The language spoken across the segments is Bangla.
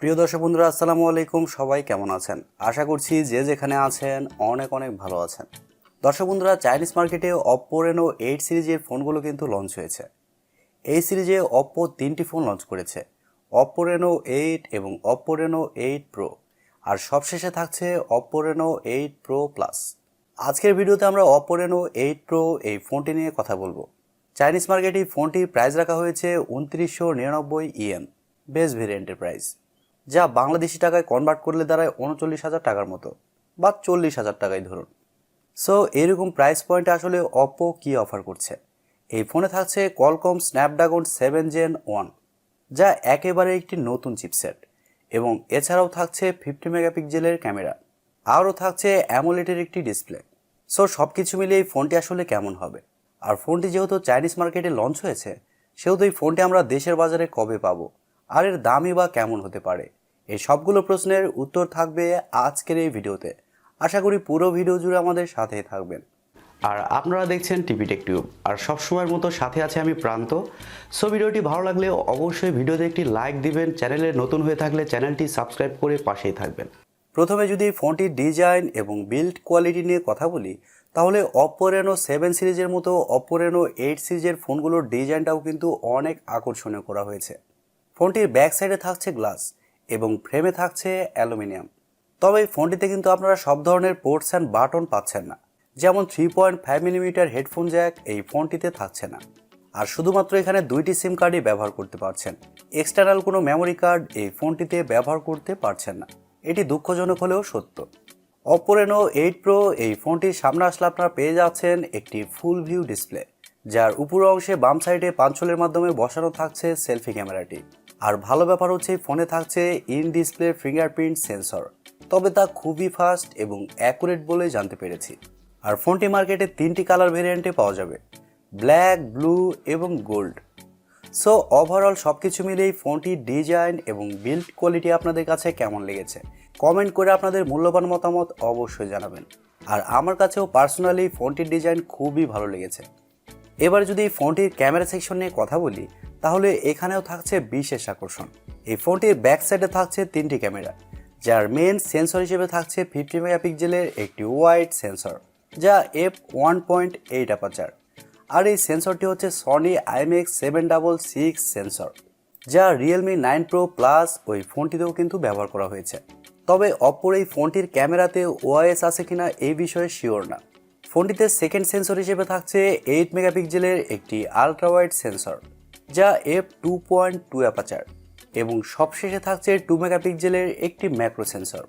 প্রিয় দর্শক বন্ধুরা আসসালামু আলাইকুম। সবাই কেমন আছেন? আশা করছি যে যেখানে আছেন অনেক অনেক ভালো আছেন। দর্শক বন্ধুরা, চাইনিজ মার্কেটে Oppo Reno 8 সিরিজের ফোনগুলো কিন্তু লঞ্চ হয়েছে। এই সিরিজে Oppo 3টি ফোন লঞ্চ করেছে, Oppo Reno 8 এবং Oppo Reno 8 Pro, আর সবশেষে থাকছে Oppo Reno 8 Pro Plus। আজকের ভিডিওতে আমরা Oppo Reno 8 Pro এই ফোনটি নিয়ে কথা বলবো। চাইনিজ মার্কেটে ফোনটির প্রাইস রাখা হয়েছে 2999 ইয়েন, বেস ভেরিয়েন্টের প্রাইস, যা বাংলাদেশি টাকায় কনভার্ট করলে দাঁড়ায় 39,000 টাকার মতো, বা 40,000 টাকায় ধরুন। সো এরকম প্রাইস পয়েন্টে আসলে Oppo কি অফার করছে? এই ফোনে থাকছে Qualcomm Snapdragon 7 Gen 1, যা একেবারে একটি নতুন চিপসেট, এবং এছাড়াও থাকছে 50 মেগাপিক্সেলের ক্যামেরা, আরও থাকছে অ্যামোলেডের একটি ডিসপ্লে। সো সব কিছু মিলিয়ে এই ফোনটি আসলে কেমন হবে? আর ফোনটি যেহেতু চাইনিজ মার্কেটে লঞ্চ হয়েছে, সেহেতু এই ফোনটি আমরা দেশের বাজারে কবে পাবো, আর এর দামই বা কেমন হতে পারে? এই সবগুলো প্রশ্নের উত্তর থাকবে আজকের এই ভিডিওতে। আশা করি পুরো ভিডিও জুড়ে আমাদের সাথেই থাকবেন। আর আপনারা দেখছেন টিভি টেক টিউব, আর সবসময়ের মতো সাথে আছে আমি প্রান্ত। সো ভিডিওটি ভালো লাগলে অবশ্যই ভিডিওতে একটি লাইক দিবেন, চ্যানেলে নতুন হয়ে থাকলে চ্যানেলটি সাবস্ক্রাইব করে পাশেই থাকবেন। প্রথমে যদি ফোনটির ডিজাইন এবং বিল্ড কোয়ালিটি নিয়ে কথা বলি, তাহলে Oppo Reno 7 সিরিজের মতো Oppo Reno 8 সিরিজের ফোনগুলোর ডিজাইনটাও কিন্তু অনেক আকর্ষণীয় করা হয়েছে। ফোনটির ব্যাক সাইডে থাকছে গ্লাস এবং ফ্রেমে থাকছে অ্যালুমিনিয়াম। তবে ফোনটিতে কিন্তু আপনারা সব ধরনের পোর্টস অ্যান্ড বাটন পাচ্ছেন না, যেমন 3.5mm হেডফোন জ্যাক এই ফোনটিতে থাকছে না। আর শুধুমাত্র এখানে 2টি সিম কার্ডই ব্যবহার করতে পারছেন, এক্সটার্নাল কোনো মেমোরি কার্ড এই ফোনটিতে ব্যবহার করতে পারছেন না। এটি দুঃখজনক হলেও সত্য। Oppo Reno 8 Pro এই ফোনটির সামনে আসলে আপনারা পেয়ে যাচ্ছেন একটি ফুল ভিউ ডিসপ্লে, যার উপর অংশে বাম সাইডে পাঞ্চলের মাধ্যমে বসানো থাকছে সেলফি ক্যামেরাটি। আর ভালো ব্যাপার হচ্ছে ফোনে থাকছে ইন ডিসপ্লে ফিঙ্গারপ্রিন্ট সেন্সর, তবে তা খুবই ফাস্ট এবং অ্যাকুরেট বলে জানতে পেরেছি। আর ফোনটি মার্কেটে 3টি কালার ভেরিয়েন্টে পাওয়া যাবে, ব্ল্যাক, ব্লু এবং গোল্ড। সো ওভারঅল সব কিছু মিলিয়ে ফোনটির ডিজাইন এবং বিল্ড কোয়ালিটি আপনাদের কাছে কেমন লেগেছে কমেন্ট করে আপনাদের মূল্যবান মতামত অবশ্যই জানাবেন। আর আমার কাছেও পার্সোনালি ফোনটির ডিজাইন খুবই ভালো লেগেছে। এবার যদি ফোনটির ক্যামেরা সেকশন নিয়ে কথা বলি, তাহলে এখানেও থাকছে বিশেষ আকর্ষণ। এই ফোনটির ব্যাক সাইডে থাকছে 3টি ক্যামেরা, যার মেন সেন্সর হিসেবে থাকছে 50 মেগাপিক্সেলের একটি ওয়াইড সেন্সর, যা f1.8 অ্যাপারচার। আর এই সেন্সরটি হচ্ছে সনি IMX766 সেন্সর, যা Realme 9 Pro Plus ওই ফোনটিতেও কিন্তু ব্যবহার করা হয়েছে। তবে Oppoর এই ফোনটির ক্যামেরাতে OIS আছে কিনা এই বিষয়ে শিওর না। ফোনটিতে সেকেন্ড সেন্সর হিসেবে থাকছে 8 মেগাপিক্সেলের একটি আলট্রা ওয়াইড সেন্সর, যা f2.2 অ্যাপারচার, এবং সবশেষে থাকছে 2 মেগাপিক্সেলের একটি ম্যাক্রো সেন্সর।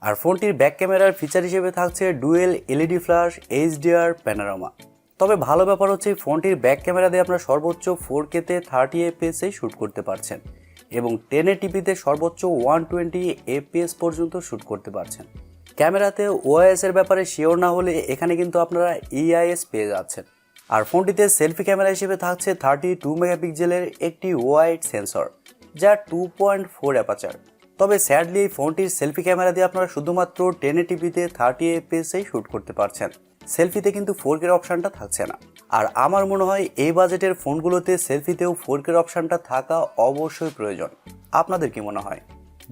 আর ফোনটির ব্যাক ক্যামেরার ফিচার হিসেবে থাকছে dual LED flash HDR panorama. তবে ভালো ব্যাপার হচ্ছে ফোনটির ব্যাক ক্যামেরা দিয়ে আপনারা সর্বোচ্চ 4K-তে 30 fps শ্যুট করতে পারছেন, এবং 1080p-তে সর্বোচ্চ 120 fps পর্যন্ত শ্যুট করতে পারছেন। ক্যামেরাতে OIS এর ব্যাপারে শিওর না হলে এখানে কিন্তু আপনারা EIS পেয়ে যাচ্ছেন। আর ফোনটিতে সেলফি ক্যামেরা হিসেবে থাকছে 32 মেগাপিক্সেলের একটি ওয়াইড সেন্সর, যা 2.4 অ্যাপারচার। তবে স্যাডলি এই ফোনটির সেলফি ক্যামেরা দিয়ে আপনারা শুধুমাত্র 1080p-তে 30 fps-এই শ্যুট করতে পারছেন, সেলফিতে কিন্তু 4K অপশানটা থাকছে না। আর আমার মনে হয় এই বাজেটের ফোনগুলোতে সেলফিতেও 4K অপশানটা থাকা অবশ্যই প্রয়োজন। আপনাদের কি মনে হয়?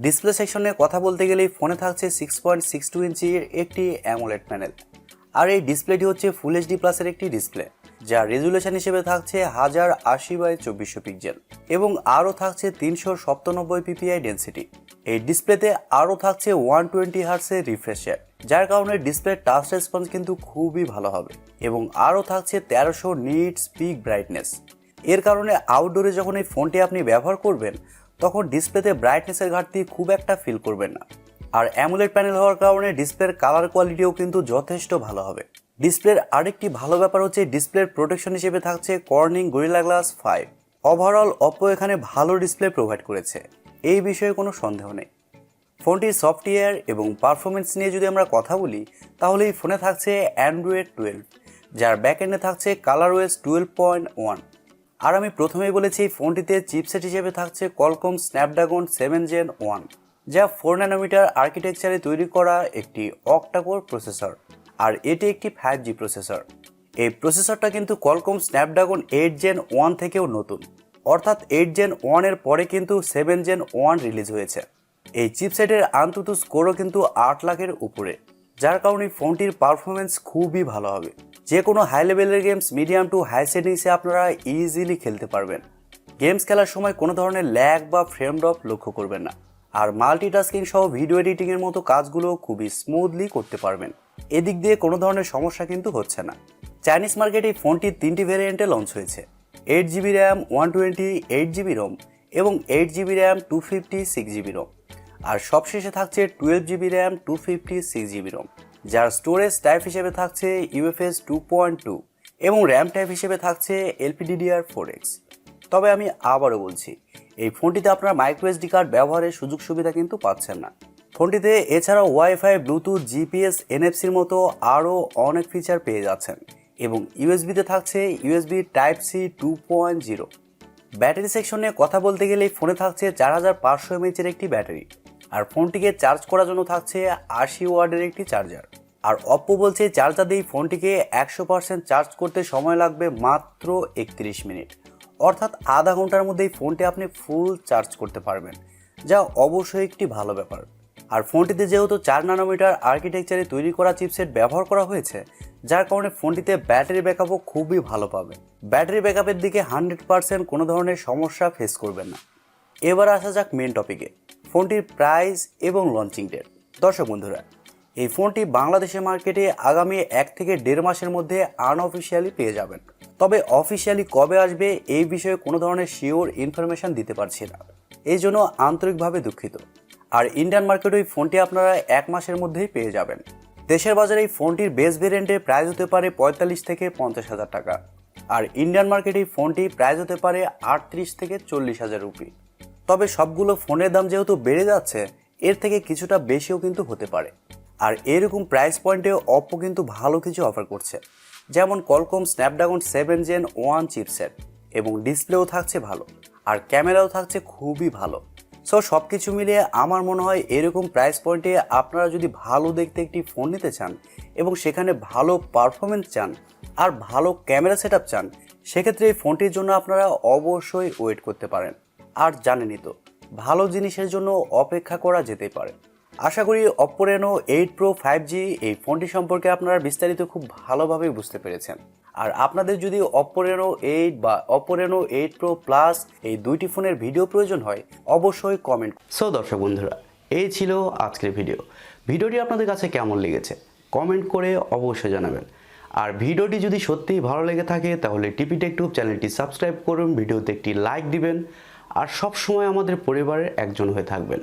ডিসপ্লে সেকশনে কথা বলতে গেলেই ফোনে থাকছে 6.62 ইঞ্চির একটি অ্যামোলেড প্যানেল। আর এই ডিসপ্লেটি হচ্ছে ফুল HD প্লাসের একটি ডিসপ্লে, যা রেজুলেশন হিসেবে থাকছে 1080x2400 পিক্সেল, এবং আরও থাকছে 397 ppi ডেন্সিটি। এই ডিসপ্লেতে আরও থাকছে 120 হার্টসের রিফ্রেশ রেট, যার কারণে ডিসপ্লে টাচ রেসপন্স কিন্তু খুবই ভালো হবে, এবং আরও থাকছে 1300 নিটস পিক ব্রাইটনেস। এর কারণে আউটডোরে যখন এই ফোনটি আপনি ব্যবহার করবেন, তখন ডিসপ্লেতে ব্রাইটনেসের ঘাটতি খুব একটা ফিল করবেন না। আর অ্যামোলেড প্যানেল হওয়ার কারণে ডিসপ্লের কালার কোয়ালিটিও কিন্তু যথেষ্ট ভালো হবে। ডিসপ্লের আরেকটি ভালো ব্যাপার হচ্ছে ডিসপ্লের প্রোটেকশন হিসেবে থাকছে Corning gorilla glass 5। Overall Oppo এখানে ভালো ডিসপ্লে প্রোভাইড করেছে, এই বিষয়ে কোনো সন্দেহ নেই। ফোনটির সফটওয়্যার এবং পারফরমেন্স নিয়ে যদি আমরা কথা বলি, তাহলে এই ফোনে থাকছে Android 12, যার ব্যাকএন্ডে থাকছে ColorOS 12.1। আর আমি প্রথমেই বলেছি ফোনটিতে চিপসেট হিসেবে থাকছে Qualcomm Snapdragon 7 Gen 1, যা 4 ন্যানোমিটার আর্কিটেকচারে তৈরি করা একটি Octa-core প্রসেসর, আর এটি একটি 5G প্রসেসর। এই প্রসেসরটা কিন্তু Qualcomm Snapdragon 8 Gen 1 থেকেও নতুন, অর্থাৎ 8 Gen 1 এর পরে কিন্তু 7 Gen 1 রিলিজ হয়েছে। এই চিপসেটের আন্তত স্কোরও কিন্তু 8 লাখের উপরে, যার কারণে ফোনটির পারফরমেন্স খুবই ভালো হবে। যে কোনো হাই লেভেলের গেমস মিডিয়াম টু হাই সেটিংসে আপনারা ইজিলি খেলতে পারবেন। গেমস খেলার সময় কোনো ধরনের ল্যাগ বা ফ্রেম ড্রপ লক্ষ্য করবেন না। আর মাল্টিটাস্কিং সহ ভিডিও এডিটিংয়ের মতো কাজগুলো খুবই স্মুথলি করতে পারবেন। এদিক দিয়ে কোনো ধরনের সমস্যা কিন্তু হচ্ছে না। চাইনিজ মার্কেটে এই ফোনটি 3টি ভ্যারিয়েন্টে লঞ্চ হয়েছে: 8GB র্যাম, 128GB রোম এবং 8GB র্যাম, 256GB রোম। আর সবশেষে থাকছে 12GB র্যাম, 256GB রোম, যার স্টোরেজ টাইপ হিসেবে থাকছে UFS 2.2 এবং র্যাম টাইপ হিসেবে থাকছে LPDDR4X। তবে আমি আবারও বলছি, এই ফোনটিতে আপনারা মাইক্রোএসডি কার্ড ব্যবহারের সুযোগ সুবিধা কিন্তু পাচ্ছেন না। ফোনটিতে এছাড়াও ওয়াইফাই, ব্লুটুথ, জিপিএস, এনএফসির মতো আরও অনেক ফিচার পেয়ে যাচ্ছেন এবং ইউএসবিতে থাকছে USB type C 2.0। Battery section নিয়ে কথা বলতে গেলে এই ফোনে থাকছে 4500 mAh একটি ব্যাটারি, আর ফোনটিকে চার্জ করার জন্য থাকছে 80 ওয়াটের একটি চার্জার। আর অপ্পো বলছে চার্জার দিয়ে ফোনটিকে 100% চার্জ করতে সময় লাগবে মাত্র 31 মিনিট, অর্থাৎ আধা ঘন্টার মধ্যেই ফোনটি আপনি ফুল চার্জ করতে পারবেন, যা অবশ্যই একটি ভালো ব্যাপার। আর ফোনটিতে যেহেতু 4 ন্যানোমিটার আর্কিটেকচারে তৈরি করা চিপসেট ব্যবহার করা হয়েছে, যার কারণে ফোনটিতে ব্যাটারি ব্যাকআপও খুবই ভালো পাবেন। ব্যাটারি ব্যাকআপের দিকে 100% কোনো ধরনের সমস্যা ফেস করবেন না। এবার আসা যাক মেন টপিকে, ফোনটির প্রাইস এবং লঞ্চিং ডেট। দর্শক বন্ধুরা, এই ফোনটি বাংলাদেশের মার্কেটে আগামী 1 থেকে 1.5 মাসের মধ্যে আনঅফিসিয়ালি পেয়ে যাবেন। তবে অফিসিয়ালি কবে আসবে এই বিষয়ে কোনো ধরনের শিওর ইনফরমেশন দিতে পারছি না, এই জন্য আন্তরিকভাবে দুঃখিত। আর ইন্ডিয়ান মার্কেটে এই ফোনটি আপনারা 1 মাসের মধ্যেই পেয়ে যাবেন। দেশের বাজারে এই ফোনটির বেস ভেরিয়েন্টের প্রাইস হতে পারে 45 থেকে 50 হাজার টাকা, আর ইন্ডিয়ান মার্কেটে এই ফোনটি প্রাইস হতে পারে 38 থেকে 40 হাজার রুপি। তবে সবগুলো ফোনের দাম যেহেতু বেড়ে যাচ্ছে, এর থেকে কিছুটা বেশিও কিন্তু হতে পারে। আর এরকম প্রাইস পয়েন্টে অপ্পো কিন্তু ভালো কিছু অফার করছে, যেমন কলকম স্ন্যাপড্রাগন 7 Gen 1 চিপসেট, এবং ডিসপ্লেও থাকছে ভালো, আর ক্যামেরাও থাকছে খুবই ভালো। সো সব কিছু মিলিয়ে আমার মনে হয় এরকম প্রাইস পয়েন্টে আপনারা যদি ভালো দেখতে একটি ফোন নিতে চান এবং সেখানে ভালো পারফরমেন্স চান আর ভালো ক্যামেরা সেটআপ চান, সেক্ষেত্রে এই ফোনটির জন্য আপনারা অবশ্যই ওয়েট করতে পারেন। আর জানেনই তো, ভালো জিনিসের জন্য অপেক্ষা করা যেতেই পারে। আশা করি Oppo Reno 8 Pro 5G এই ফোনটি সম্পর্কে আপনারা বিস্তারিত খুব ভালোভাবে বুঝতে পেরেছেন। আর আপনাদের যদি Oppo Reno 8 বা Oppo Reno 8 Pro Plus এই দুইটি ফোনের ভিডিও প্রয়োজন হয়, অবশ্যই কমেন্ট। সো দর্শক বন্ধুরা, এই ছিল আজকের ভিডিওটি আপনাদের কাছে কেমন লেগেছে কমেন্ট করে অবশ্যই জানাবেন। আর ভিডিওটি যদি সত্যিই ভালো লেগে থাকে তাহলে টিপি টেক টিউব চ্যানেলটি সাবস্ক্রাইব করুন, ভিডিওতে একটি লাইক দিবেন, আর সব সময় আমাদের পরিবারের একজন হয়ে থাকবেন,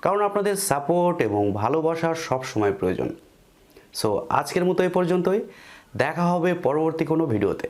কারণ আপনাদের সাপোর্ট এবং ভালোবাসার সব সময় প্রয়োজন। সো আজকের মতো এই পর্যন্তই, দেখা হবে পরবর্তী কোনো ভিডিওতে।